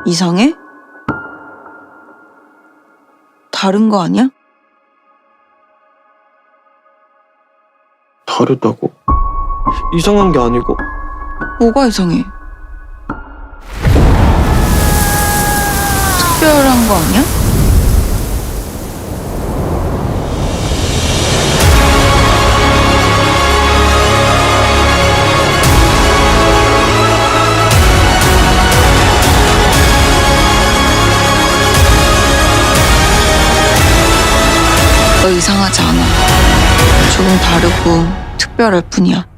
이상해? 다른 거 아니야? 다르다고? 이상한 게 아니고? 뭐가 이상해? 특별한 거 아니야? 너 이상하지 않아. 조금 다르고 특별할 뿐이야.